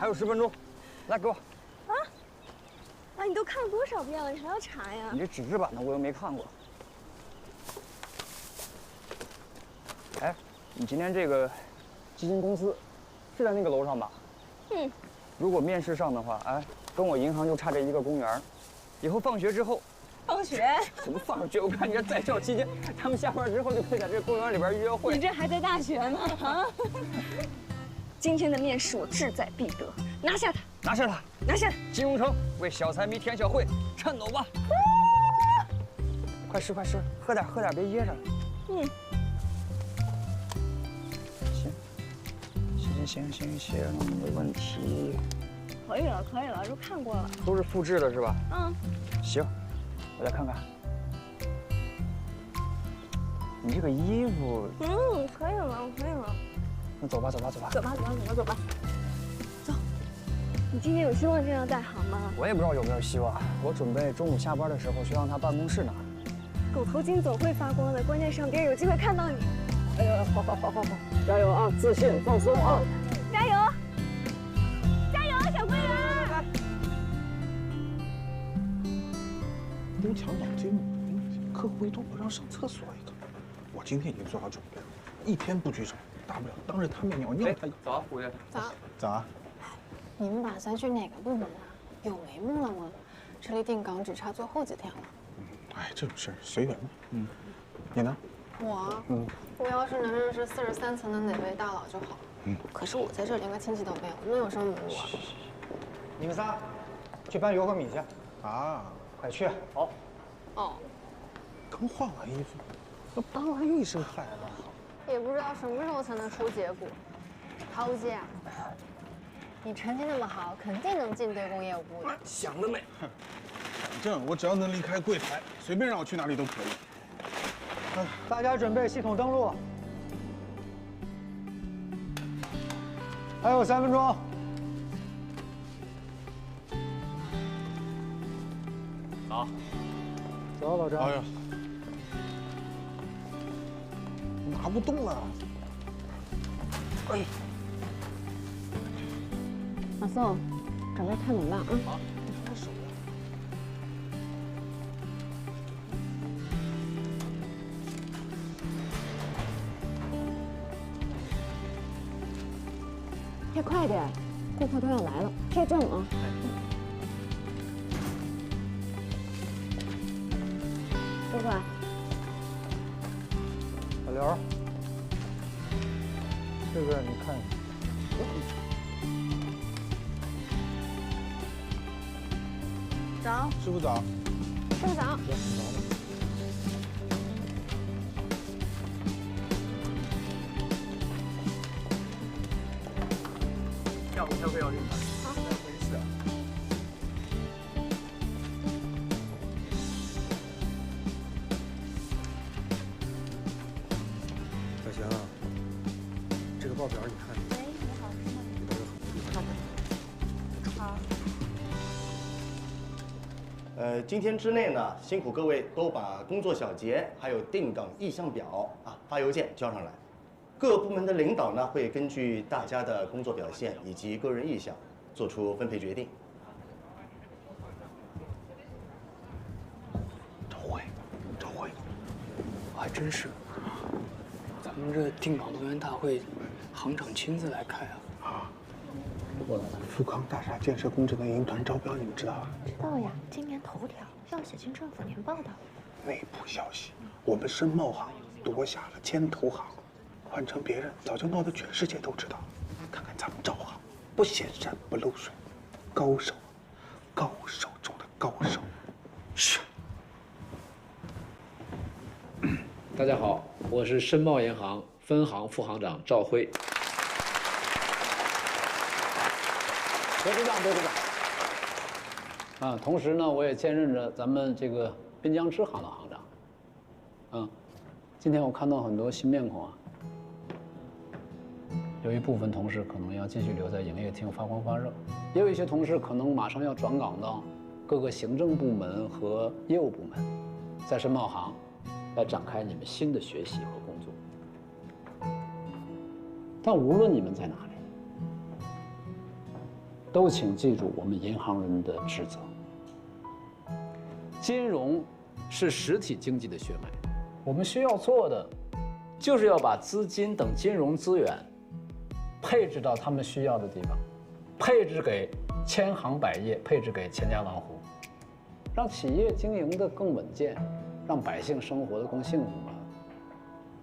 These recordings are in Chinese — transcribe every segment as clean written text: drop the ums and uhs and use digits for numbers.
还有10分钟，来给我。啊，你都看了多少遍了？你还要查呀？你这纸质版的我又没看过。哎，你今天这个基金公司是在那个楼上吧？嗯。如果面试上的话，哎，跟我银行就差这一个公园，以后放学之后。 放学？什么放学？我看你这在校期间，他们下班之后就可以在这个公园里边约会。你这还在大学呢啊！今天的面试我志在必得，拿下它！拿下它！拿下它！金融城为小财迷添小慧，颤抖吧！快吃快吃，喝点，别噎着了。嗯。行，没问题。可以了，都看过了。都是复制的是吧？嗯。行。 我再看看，你这个衣服，可以了。那走吧。走。你今天有希望这样带好吗？我也不知道有没有希望，我准备中午下班的时候去让他办公室拿。狗头金总会发光的，关键是让别人有机会看到你。哎呀，好，加油啊！自信，放松啊！加油，小桂圆！都抢脑筋，客户一多，我让上厕所一个。我今天已经做好准备了，一天不举手，大不了当着他面尿尿他。早，五月。早啊！你们打算去哪个部门啊？有眉目了吗？这离定岗只差最后几天了。哎，这种事儿随缘嘛。你呢？我要是能认识43层的哪位大佬就好。可是我在这儿连个亲戚都没有，能有什么门路啊？你们仨去搬油和米去。啊，快去！好。哦。刚换完衣服，那搬完又一身汗了。也不知道什么时候才能出结果。陶无忌啊，你成绩那么好，肯定能进对公业务部的。想得美！反正我只要能离开柜台，随便让我去哪里都可以。大家准备系统登录。还有3分钟。走，老张。哎呀，拿不动了。哎，老宋，准备开门吧啊！好，你放手呀。贴快点，顾客都要来了，贴正啊！过来。小刘，这个你看。早，师傅早。师傅早。要不要这个？好，没事。小贤啊，这个报表你看。喂，你好，是吗？里边有很多地方。好。今天之内呢，辛苦各位都把工作小结还有定岗意向表发邮件交上来。各部门的领导呢，会根据大家的工作表现以及个人意向，做出分配决定。赵慧，还真是，咱们这定岗动员大会，行长亲自来开啊！富康大厦建设工程的营团招标，你们知道吧？知道呀，今年头条要写进政府年报的。内部消息，我们申贸行夺下了牵头行，换成别人早就闹得全世界都知道。看看咱们招行，不显山不漏水，高手，高手中的高手。是。大家好，我是申贸银行分行副行长赵辉。多鼓掌，多鼓掌。同时呢，我也兼任着咱们这个滨江支行的行长。今天我看到很多新面孔啊，有一部分同事可能要继续留在营业厅发光发热，也有一些同事可能马上要转岗到各个行政部门和业务部门，在申贸行来展开你们新的学习和工作。但无论你们在哪里，都请记住我们银行人的职责。金融是实体经济的血脉，我们需要做的，就是要把资金等金融资源配置到他们需要的地方，配置给千行百业，配置给千家万户，让企业经营的更稳健，让百姓生活的更幸福嘛。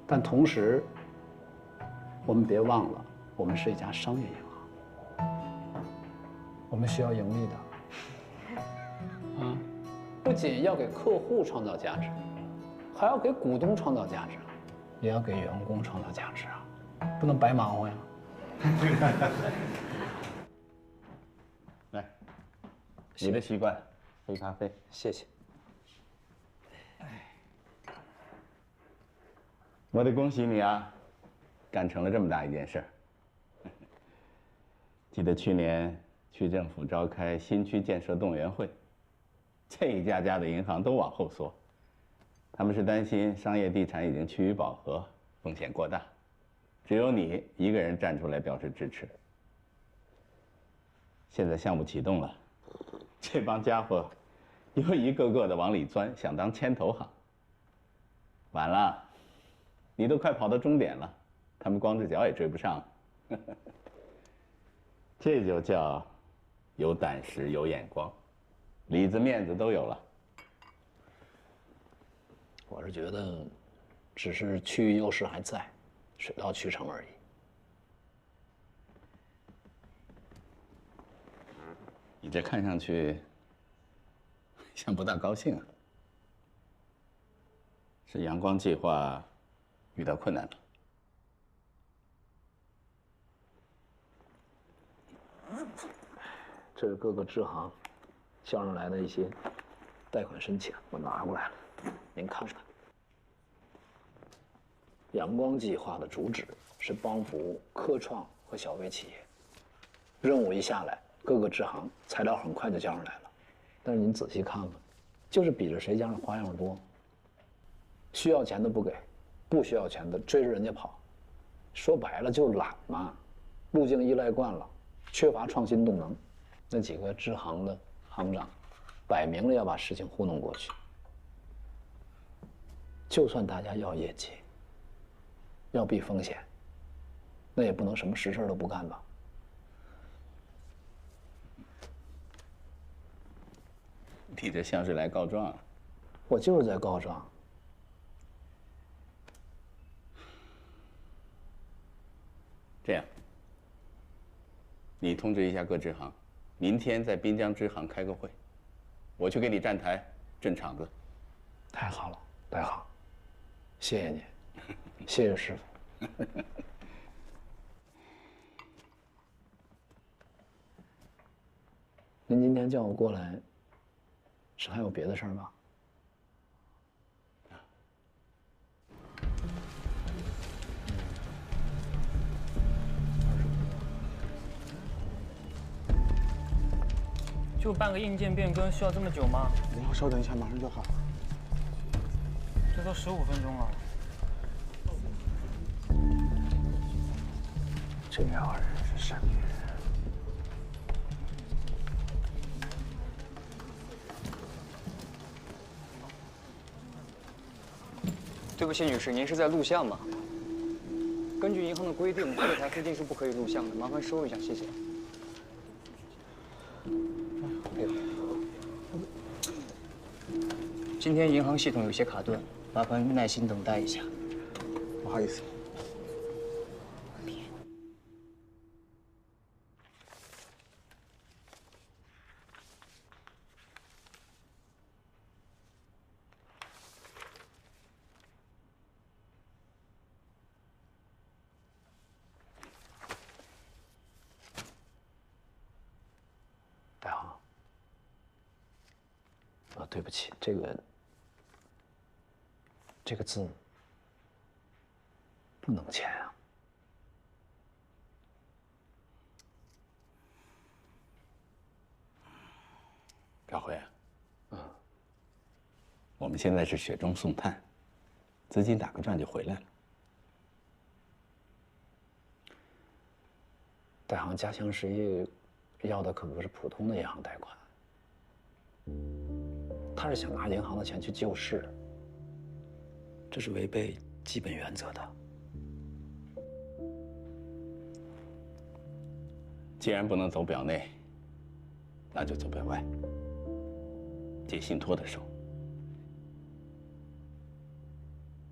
但同时，我们别忘了，我们是一家商业银行，我们需要盈利的。啊，不仅要给客户创造价值，还要给股东创造价值，也要给员工创造价值啊，不能白忙活呀。来，你的习惯，喝咖啡。谢谢。我得恭喜你啊，干成了这么大一件事儿。记得去年区政府召开新区建设动员会，这一家家的银行都往后缩，他们是担心商业地产已经趋于饱和，风险过大，只有你一个人站出来表示支持。现在项目启动了，这帮家伙又一个个的往里钻，想当牵头行。晚了，你都快跑到终点了，他们光着脚也追不上。这就叫有胆识、有眼光，里子面子都有了。我是觉得，只是区域优势还在，水到渠成而已。你这看上去像不大高兴啊？是阳光计划遇到困难了？这是各个支行交上来的一些贷款申请，我拿过来了，您看看。阳光计划的主旨是帮扶科创和小微企业，任务一下来，各个支行材料很快就交上来了，但是您仔细看看，就是比着谁家的花样多。需要钱的不给，不需要钱的追着人家跑，说白了就是懒嘛，路径依赖惯了，缺乏创新动能。那几个支行的行长，摆明了要把事情糊弄过去。就算大家要业绩，要避风险，那也不能什么实事都不干吧？你这像是来告状啊？我就是在告状。这样，你通知一下各支行，明天在滨江支行开个会，我去给你站台镇场子。太好了，太好，谢谢你，谢谢师傅。您今天叫我过来，是还有别的事儿吧？就办个硬件变更需要这么久吗？您要稍等一下，马上就好。这都15分钟了。这两人是什么人？对不起，女士，您是在录像吗？根据银行的规定，柜台附近是不可以录像的，麻烦收一下，谢谢。今天银行系统有些卡顿，麻烦耐心等待一下。不好意思。大行，对不起，这个字不能签啊。赵辉啊，我们现在是雪中送炭，资金打个转就回来了。大行家乡实业要的可不是普通的银行贷款，他是想拿银行的钱去救市，这是违背基本原则的。既然不能走表内，那就走表外，借信托的手。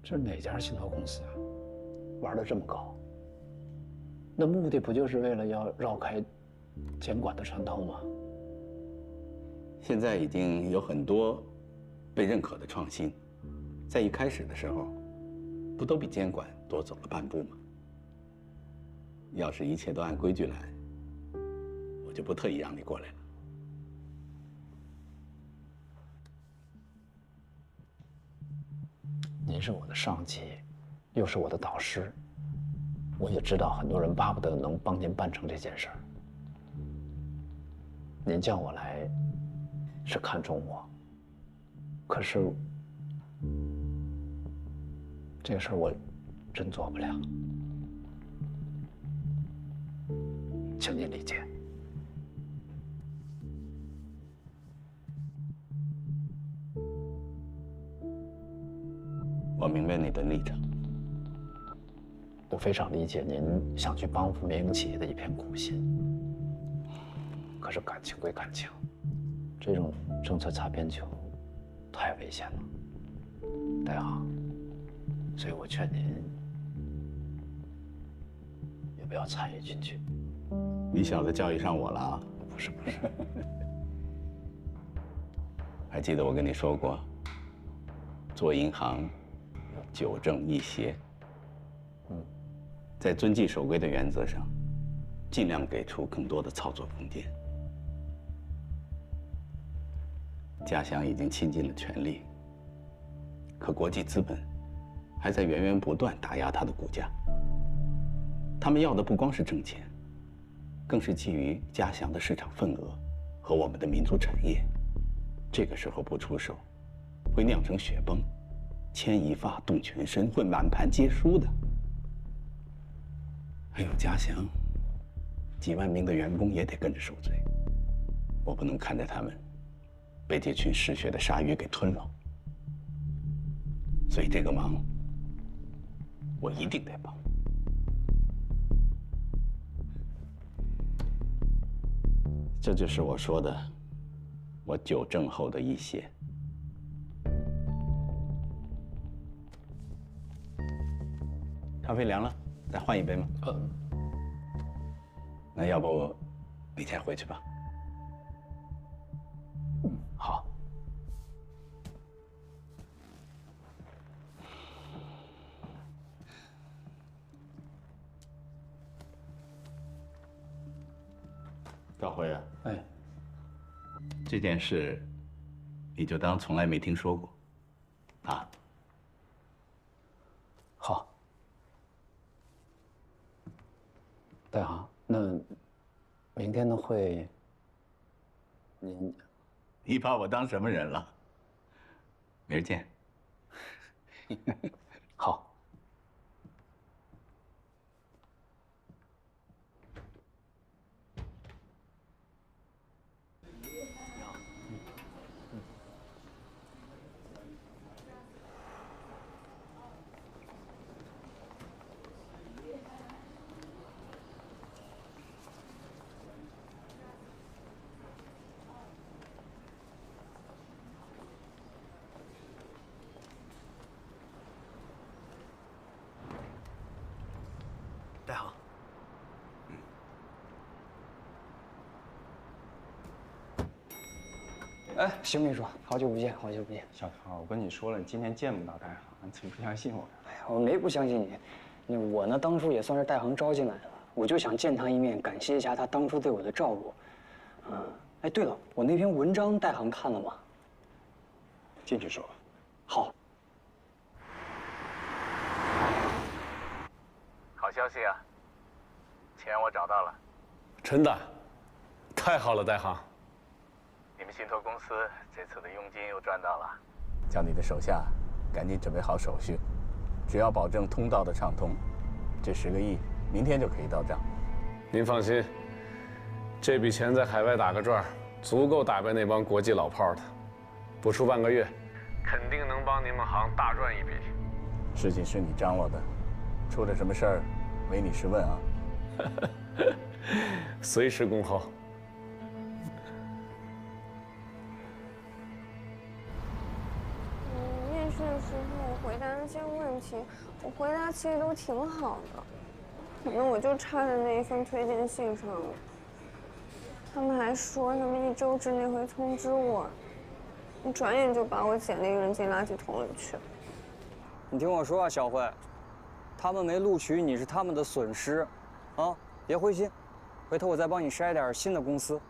这是哪家信托公司啊？玩得这么高？那目的不就是为了要绕开监管的穿透吗？现在已经有很多被认可的创新，在一开始的时候，不都比监管多走了半步吗？要是一切都按规矩来，我就不特意让你过来了。您是我的上级，又是我的导师，我也知道很多人巴不得能帮您办成这件事儿。您叫我来，是看中我，可是这个事儿我真做不了，请您理解。我明白你的立场，我非常理解您想去帮扶民营企业的一片苦心。可是感情归感情，这种政策擦边球太危险了，代行。所以我劝您也不要参与进去。你小子教育上我了啊？不是。还记得我跟你说过，做银行要纠正易邪。在遵纪守规的原则上，尽量给出更多的操作空间。嘉祥已经倾尽了全力，可国际资本还在源源不断打压他的股价。他们要的不光是挣钱，更是基于嘉祥的市场份额和我们的民族产业。这个时候不出手，会酿成雪崩，牵一发动全身，会满盘皆输的。还有嘉祥，几万名的员工也得跟着受罪。我不能看着他们被这群嗜血的鲨鱼给吞了，所以这个忙我一定得帮。这就是我说的，我纠正后的一些。咖啡凉了，再换一杯吗？那要不你先回去吧。好。赵辉啊，哎，这件事你就当从来没听说过，啊？好。代行，那明天的会，你把我当什么人了？明儿见。好。代行，哎，邢秘书，好久不见，好久不见。小桃，我跟你说了，你今天见不到代行，你怎么不相信我？哎呀，我没不相信你，我呢当初也算是代行招进来的，我就想见他一面，感谢一下他当初对我的照顾。哎，对了，我那篇文章代行看了吗？进去说。好。好消息啊，钱我找到了。真的？太好了，代行。你们信托公司这次的佣金又赚到了，叫你的手下赶紧准备好手续，只要保证通道的畅通，这10个亿明天就可以到账。您放心，这笔钱在海外打个转，足够打败那帮国际老炮的。不出半个月，肯定能帮你们行大赚一笔。事情是你张罗的，出了什么事儿，唯你是问啊。随时恭候。面试的时候我回答那些问题，我回答其实都挺好的，可能我就差在那一份推荐信上了。他们还说他们1周之内会通知我，转眼就把我简历扔进垃圾桶里去了。你听我说啊，小慧，他们没录取你是他们的损失，啊，别灰心，回头我再帮你筛点新的公司，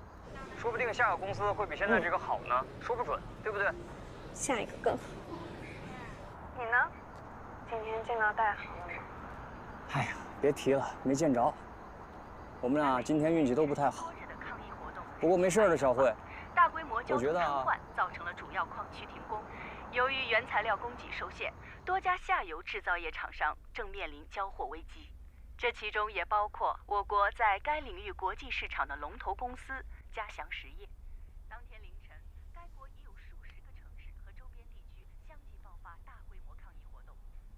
说不定下个公司会比现在这个好呢，说不准，对不对？下一个更好。你呢？今天见到代行了吗？哎呀，别提了，没见着。我们俩今天运气都不太好。不过没事的，小慧。大规模交通瘫痪造成了主要矿区停工。由于原材料供给受限，多家下游制造业厂商正面临交货危机。这其中也包括我国在该领域国际市场的龙头公司嘉祥实业。当天凌晨，该国已有数十个城市和周边地区相继爆发大规模抗议活动，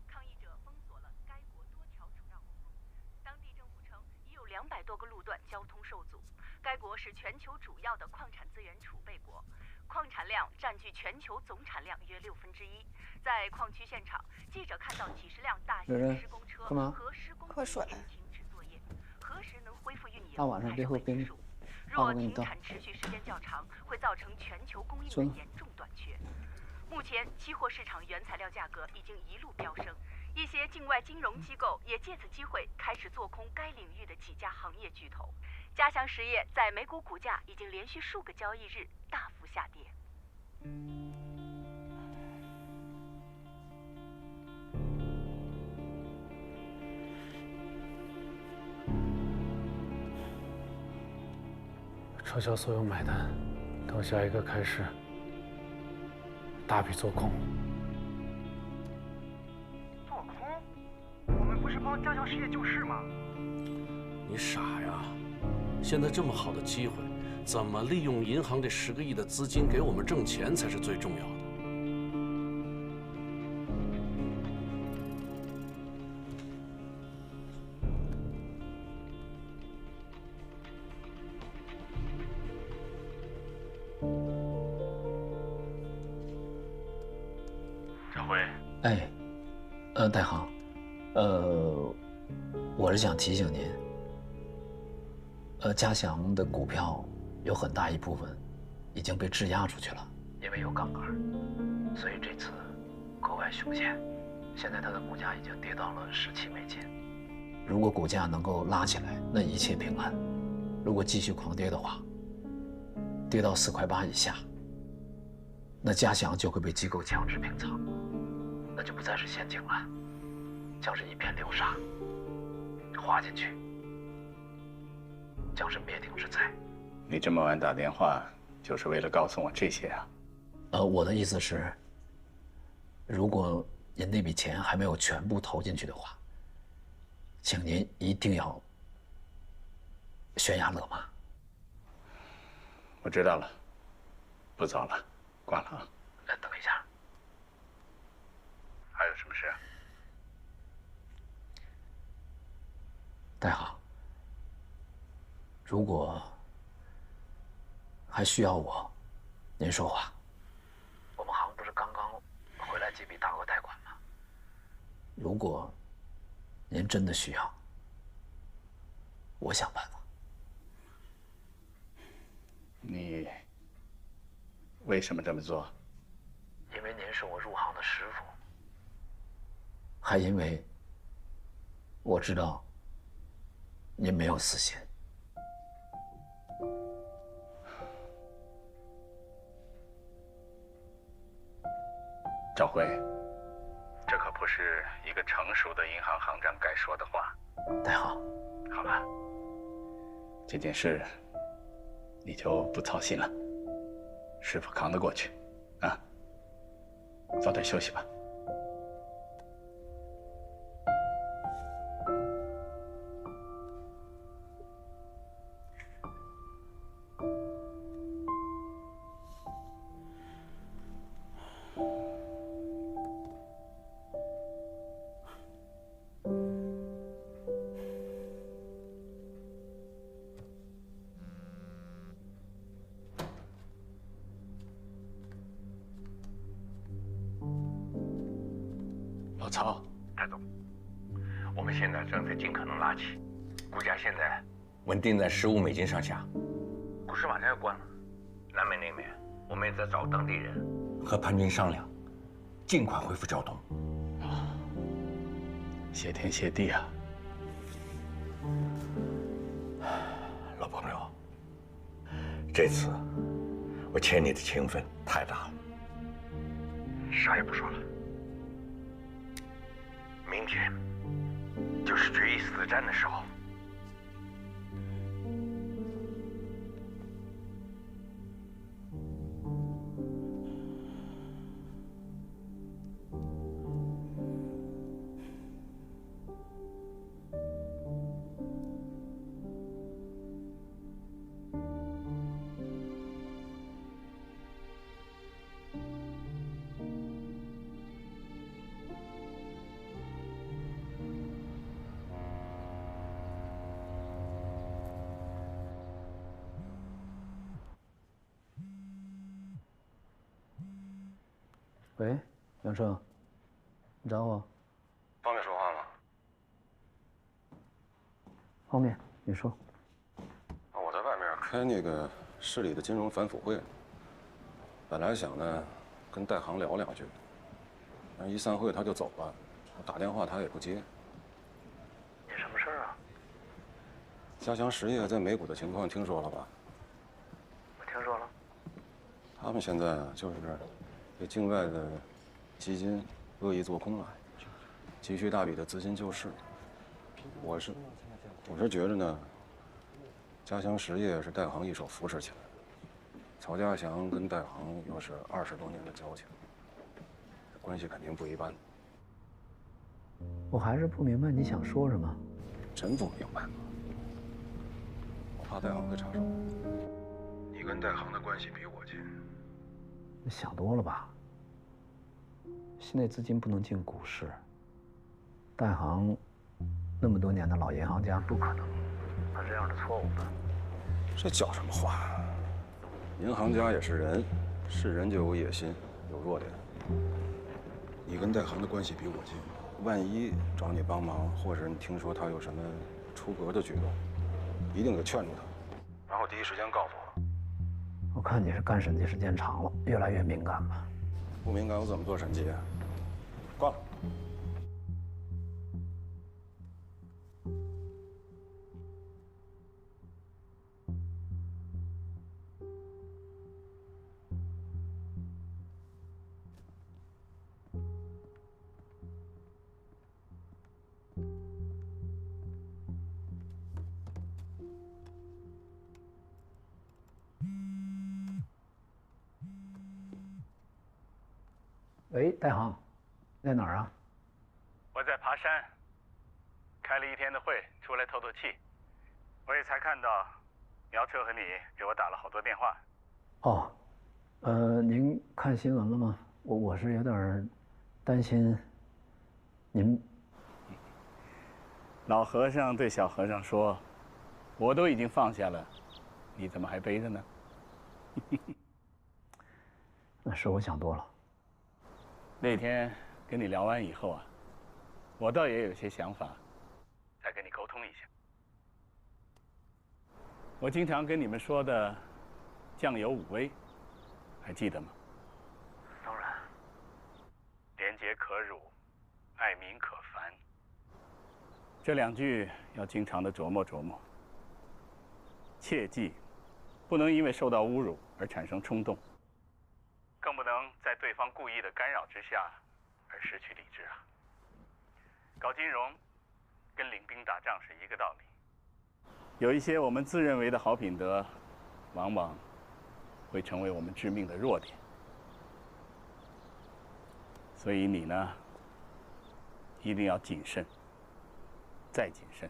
抗议者封锁了该国多条主要公路。当地政府称，已有200多个路段交通受阻。该国是全球主要的矿产资源储备国，矿产量占据全球总产量约1/6。在矿区现场，记者看到几十辆大型施工车和施工机器停止作业，何时能恢复运营还是未知数。若停产持续时间较长，会造成全球供应的严重短缺。目前，期货市场原材料价格已经一路飙升，一些境外金融机构也借此机会开始做空该领域的几家行业巨头。嘉祥实业在美股股价已经连续数个交易日大幅下跌。撤销所有买单，到下一个开始大笔做空。做空？我们不是帮嘉祥实业救市吗？你傻呀！现在这么好的机会，怎么利用银行这10个亿的资金给我们挣钱才是最重要的。张辉，哎，代行，我是想提醒您，嘉祥的股票有很大一部分已经被质押出去了，因为有杠杆，所以这次格外凶险。现在它的股价已经跌到了17美金，如果股价能够拉起来，那一切平安；如果继续狂跌的话，跌到4块8以下，那嘉祥就会被机构强制平仓，那就不再是陷阱了，将是一片流沙，滑进去将是灭顶之灾。你这么晚打电话，就是为了告诉我这些啊？我的意思是，如果您那笔钱还没有全部投进去的话，请您一定要悬崖勒马。我知道了，不早了，挂了啊。等一下，还有什么事啊？代行，如果还需要我，您说话。我们行不是刚刚回来几笔大额贷款吗？如果您真的需要，我想办法。你为什么这么做？因为您是我入行的师傅，还因为我知道您没有私心。赵辉，这可不是一个成熟的银行行长该说的话。代行，好了，这件事你就不操心了，师傅扛得过去，啊，早点休息吧。操！泰总，我们现在正在尽可能拉起，股价现在稳定在$15上下，股市马上要关了。南美那边，我们也在找当地人和叛军商量，尽快恢复交通。谢天谢地啊！老朋友，这次我欠你的情分太大了，啥也不说了。明天就是决一死战的时候。喂，杨胜，你找我？方便说话吗？方便，你说。我在外面开那个市里的金融反腐会，本来想呢跟代行聊两句，但一散会他就走了，我打电话他也不接。你什么事儿啊？嘉祥实业在美股的情况听说了吧？我听说了。他们现在啊就是被境外的基金恶意做空了，急需大笔的资金救市。我是觉着呢，嘉祥实业是代行一手扶持起来的，曹家祥跟代行又是20多年的交情，关系肯定不一般。我还是不明白你想说什么。真不明白吗？我怕代行会插手。你跟代行的关系比我近。你想多了吧？现在资金不能进股市，代行那么多年的老银行家，不可能犯这样的错误的。这叫什么话？银行家也是人，是人就有野心，有弱点。你跟代行的关系比我近，万一找你帮忙，或者你听说他有什么出格的举动，一定得劝住他，然后第一时间告诉我。我看你是干审计时间长了，越来越敏感了。不敏感我怎么做审计啊？挂了。喂，代行，在哪儿啊？我在爬山，开了一天的会，出来透透气。我也才看到，苗彻和你给我打了好多电话。哦，您看新闻了吗？我是有点担心您。老和尚对小和尚说：“我都已经放下了，你怎么还背着呢？”那是我想多了。那天跟你聊完以后啊，我倒也有些想法，再跟你沟通一下。我经常跟你们说的“酱油五威”，还记得吗？当然。廉洁可辱，爱民可烦。这2句要经常的琢磨琢磨。切记，不能因为受到侮辱而产生冲动。更不能在对方故意的干扰之下而失去理智啊！搞金融跟领兵打仗是一个道理。有一些我们自认为的好品德，往往会成为我们致命的弱点。所以你呢，一定要谨慎，再谨慎。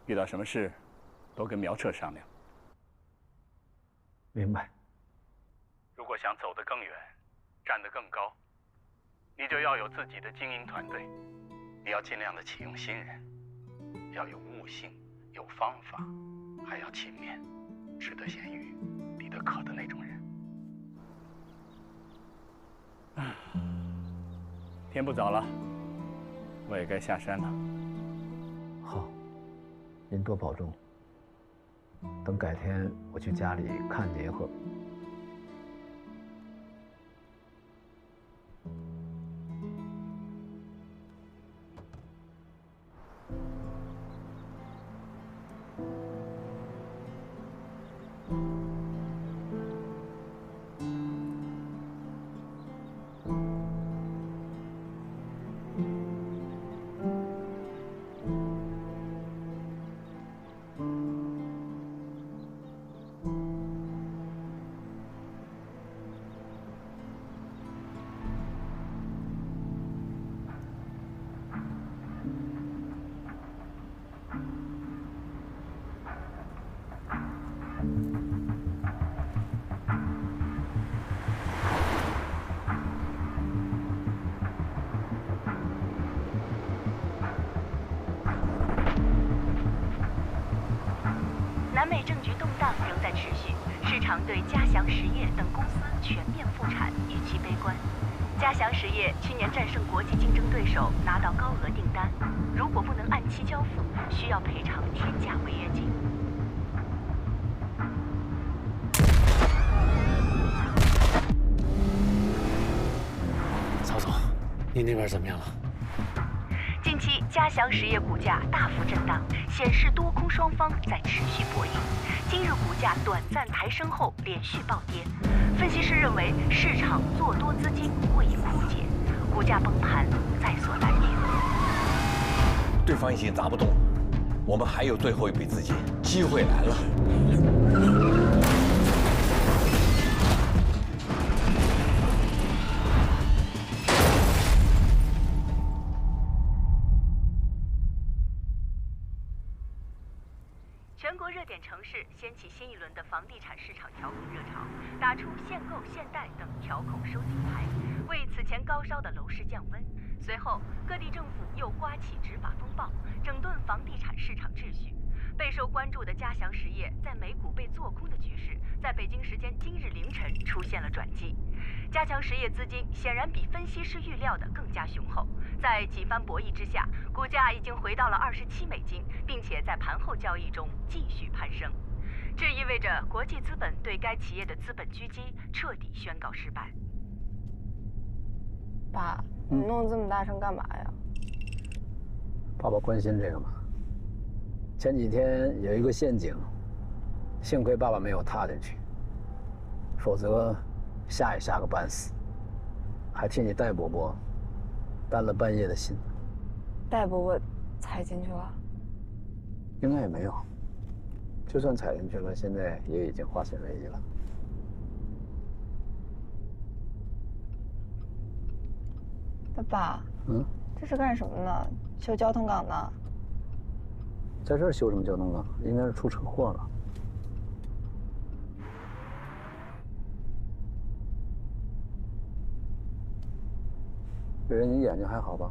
遇到什么事，多跟苗彻商量。明白。如果想走得更远，站得更高，你就要有自己的经营团队。你要尽量的启用新人，要有悟性、有方法，还要勤勉，吃得咸鱼，抵得渴的那种人。天不早了，我也该下山了。好，您多保重。等改天我去家里看您和。南美政局动荡仍在持续，市场对嘉祥实业等公司全面复产预期悲观。嘉祥实业去年战胜国际竞争对手，拿到高额订单，如果不能按期交付，需要赔偿天价违约金。曹总，您那边怎么样了？近期嘉祥实业股价大幅震荡，显示多空双方在持续博弈。今日股价短暂抬升后连续暴跌，分析师认为市场做多资金会已枯竭，股价崩盘在所难免。对方已经砸不动了，我们还有最后一笔资金，机会来了。全国热点城市掀起新一轮的房地产市场调控热潮，打出限购限贷等调控收紧牌，为此前高烧的楼市降温。随后，各地政府又刮起执法风暴，整顿房地产市场秩序。备受关注的嘉祥实业在美股被做空的局势，在北京时间今日凌晨出现了转机。嘉祥实业资金显然比分析师预料的更加雄厚，在几番博弈之下，股价已经回到了27美金，并且在盘后交易中继续攀升。这意味着国际资本对该企业的资本狙击彻底宣告失败。爸，你弄这么大声干嘛呀？爸爸关心这个吗？前几天有一个陷阱，幸亏爸爸没有踏进去，否则吓也吓个半死，还替你戴伯伯担了半夜的心。戴伯伯踩进去了？应该也没有，就算踩进去了，现在也已经化险为夷了。爸，这是干什么呢？修交通岗呢？在这儿修什么交通岗？应该是出车祸了。这人，你眼睛还好吧？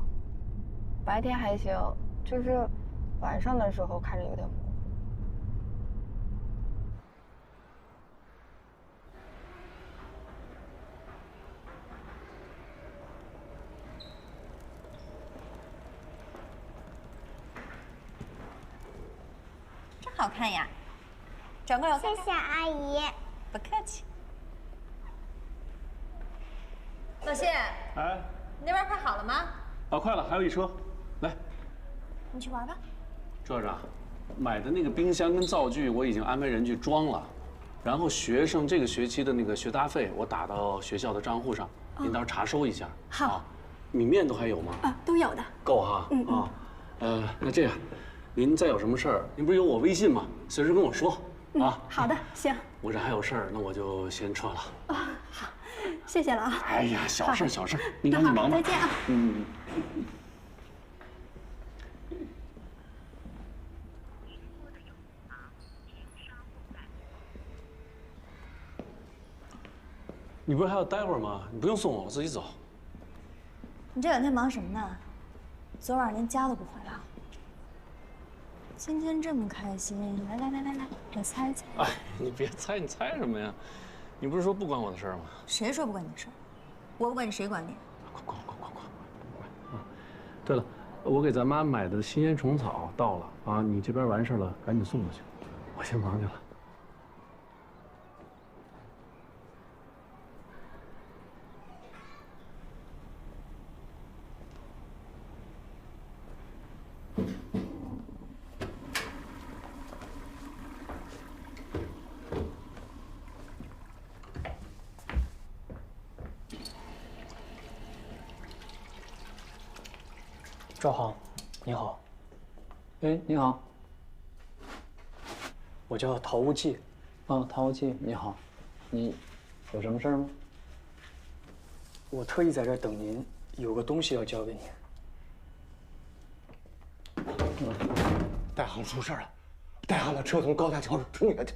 白天还行，就是晚上的时候看着有点模糊。真好看呀！转过来我看看。谢谢阿姨。不客气。老谢，哎，你那边快好了吗？啊，快了，还有一车，来。你去玩吧。这儿啊，买的那个冰箱跟灶具我已经安排人去装了，然后学生这个学期的那个学杂费我打到学校的账户上，您到时候查收一下。好。米面都还有吗？啊，都有的。够哈。那这样，您再有什么事儿，您不是有我微信吗？随时跟我说啊。好的，行。我这还有事儿，那我就先撤了。啊，好，谢谢了啊。哎呀，小事小事，您赶紧忙吧。再见啊。你不是还要待会儿吗？你不用送我，我自己走。你这两天忙什么呢？昨晚连家都不回来。今天这么开心，来，我猜猜。哎，你别猜，你猜什么呀？你不是说不关我的事儿吗？谁说不关你的事儿？我不管你，谁管你？快！对了，我给咱妈买的新烟虫草到了啊，你这边完事了，赶紧送过去，我先忙去了。赵航，你好。哎，你好。我叫陶无忌。啊，陶无忌，你好。你有什么事吗？我特意在这儿等您，有个东西要交给您。代航出事了，代航的车从高架桥上冲下去。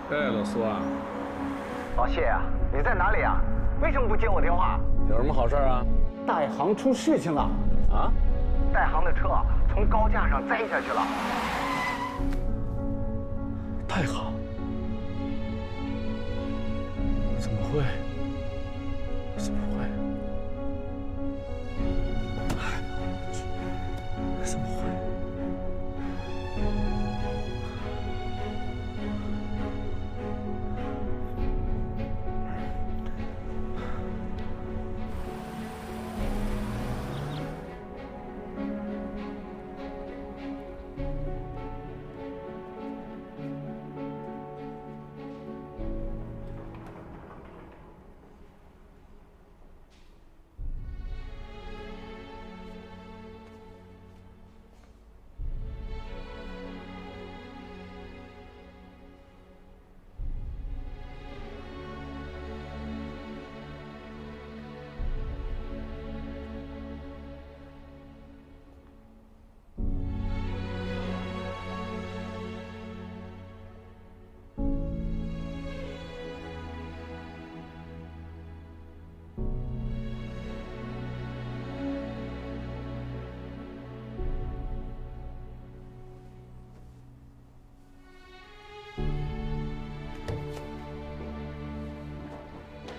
哎，老苏啊，老谢啊，你在哪里啊？为什么不接我电话？有什么好事啊？代航出事情了啊！代航的车从高架上栽下去了。代航？怎么会？怎么会？怎么会？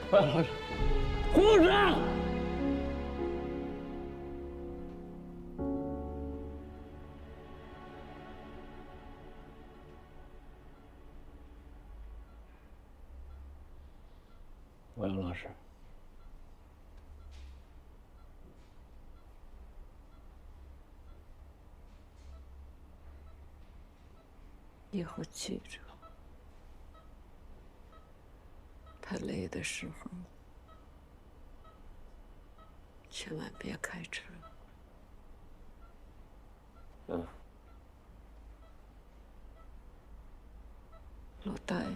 快老师，护士！欧阳老师，以后记着。 太累的时候，千万别开车。嗯。老戴，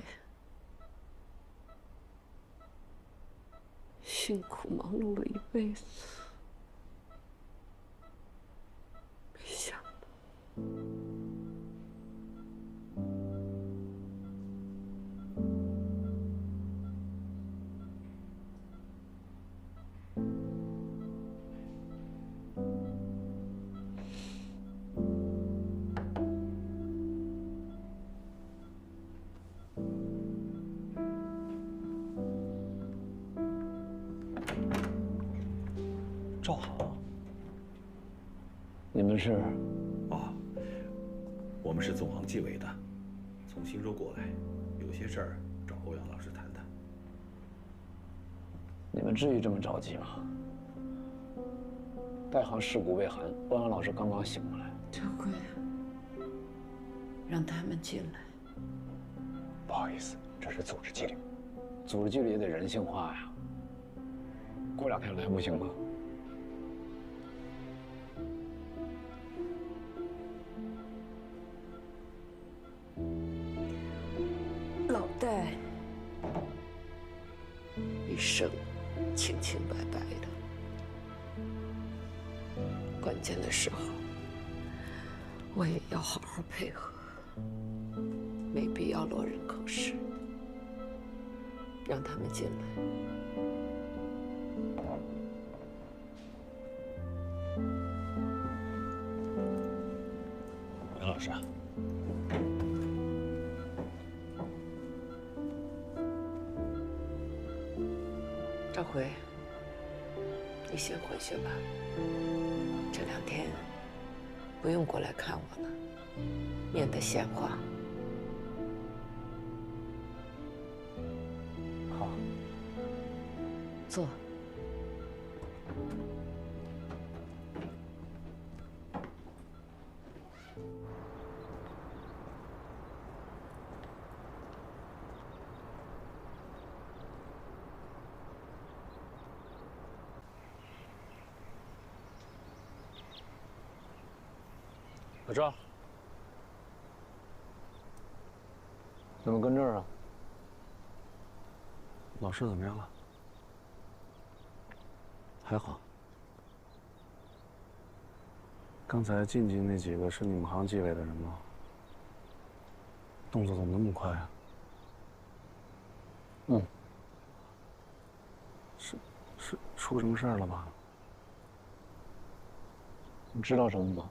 辛苦忙碌了一辈子，没想到。 赵航，你们是？哦，我们是总行纪委的，从新州过来，有些事儿找欧阳老师谈谈。你们至于这么着急吗？代航尸骨未寒，欧阳老师刚刚醒过来。掌柜，让他们进来。不好意思，这是组织纪律，组织纪律也得人性化呀。过2天来不行吗？ 老戴一生清清白白的，关键的时候我也要好好配合，没必要落人口实。让他们进来。师。赵辉，你先回去吧，这2天不用过来看我了，免得闲话。好，坐。老赵，怎么跟这儿啊？老师怎么样了？还好。刚才进去那几个是你们行纪委的人吗？动作怎么那么快啊？嗯。是出什么事儿了吧？你知道什么吗？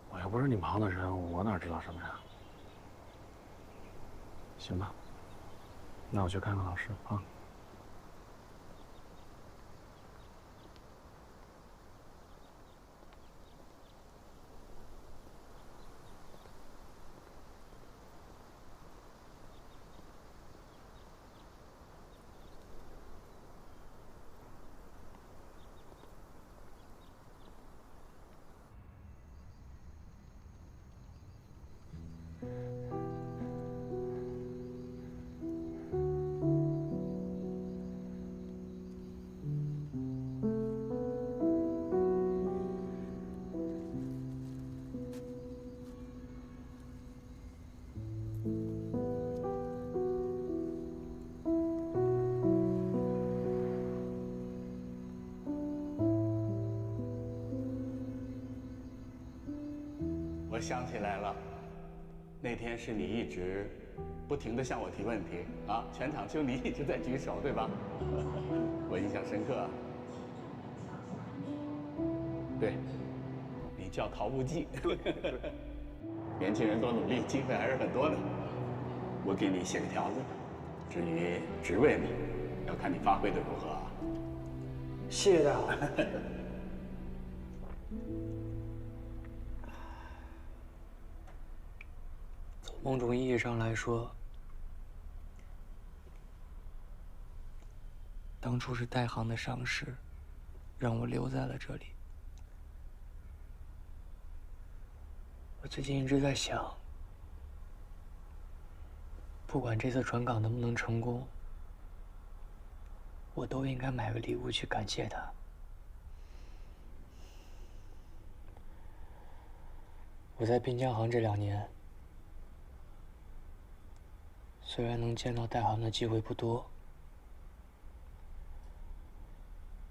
我又不是你们行的人，我哪知道什么呀？行吧，那我去看看老师啊。我想起来了，那天是你一直不停地向我提问题啊，全场就你一直在举手，对吧？我印象深刻啊。对，你叫陶无忌。年轻人多努力，机会还是很多的。我给你写个条子，至于职位呢，要看你发挥的如何啊。谢谢大佬。某种意义上来说，当初是代行的赏识，让我留在了这里。我最近一直在想，不管这次转岗能不能成功，我都应该买个礼物去感谢他。我在滨江行这2年。虽然能见到代行的机会不多，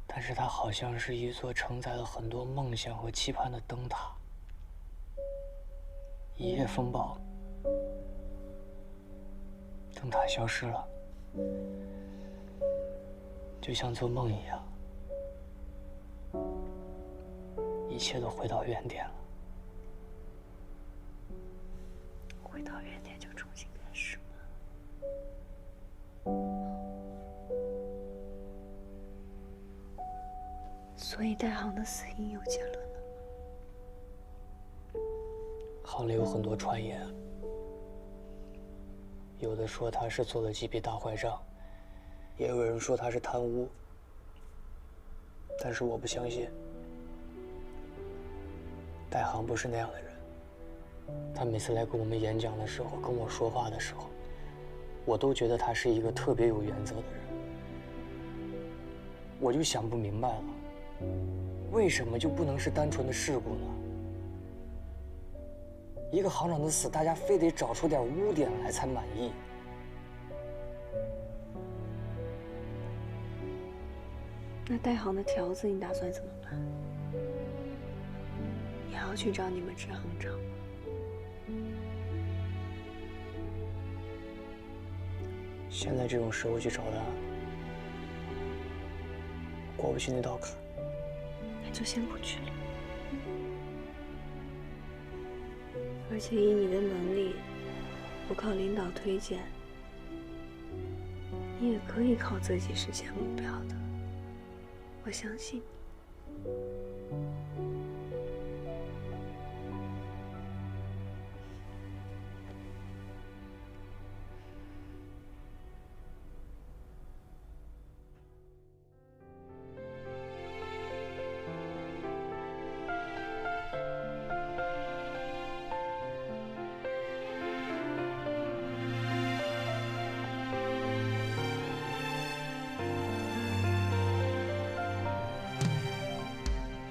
但是它好像是一座承载了很多梦想和期盼的灯塔。一夜风暴，灯塔消失了，就像做梦一样，一切都回到原点了。回到原点就重新开始吗？所以代行的死因有结论了吗？行里有很多传言，有的说他是做了几笔大坏账，也有人说他是贪污，但是我不相信。代行不是那样的人，他每次来跟我们演讲的时候，跟我说话的时候，我都觉得他是一个特别有原则的人。我就想不明白了，为什么就不能是单纯的事故呢？一个行长的死，大家非得找出点污点来才满意。那代行的条子你打算怎么办？也要去找你们支行长吗？现在这种时候去找他，过不去那道坎。那就先不去了。而且以你的能力，不靠领导推荐，你也可以靠自己实现目标的。我相信你。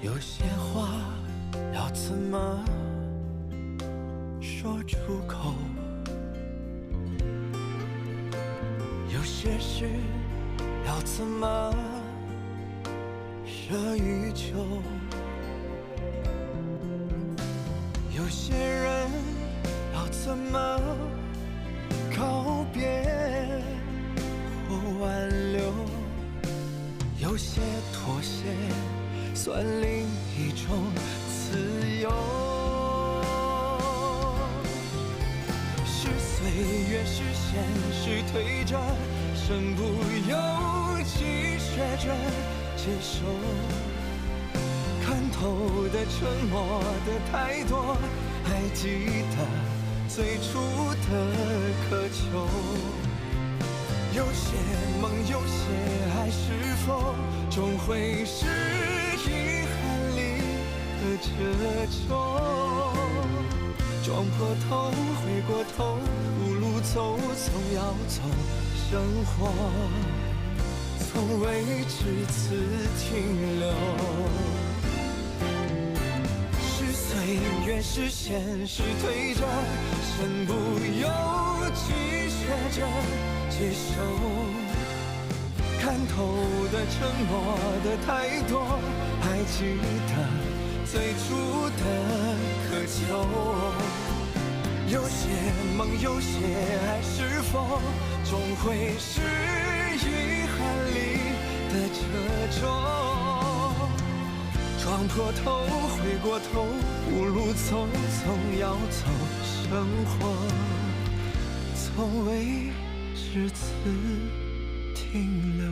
有些话要怎么说出口？有些事要怎么奢与求？有些人要怎么告别或挽留？有些妥协算另一种自由，是岁月，是现实推着，身不由己学着接受，看透的沉默的太多，还记得最初的渴求。有些梦，有些爱，是否终会是遗憾里的褶皱？撞破头，回过头，无路走，总要走，生活从未至此停留。是岁月，是现实推着，身不由己学着接受，看透的沉默的太多，还记得最初的渴求。有些梦，有些爱，是否终会是遗憾里的褶皱？撞破头，回过头，无路走，总要走，生活从未至此停留。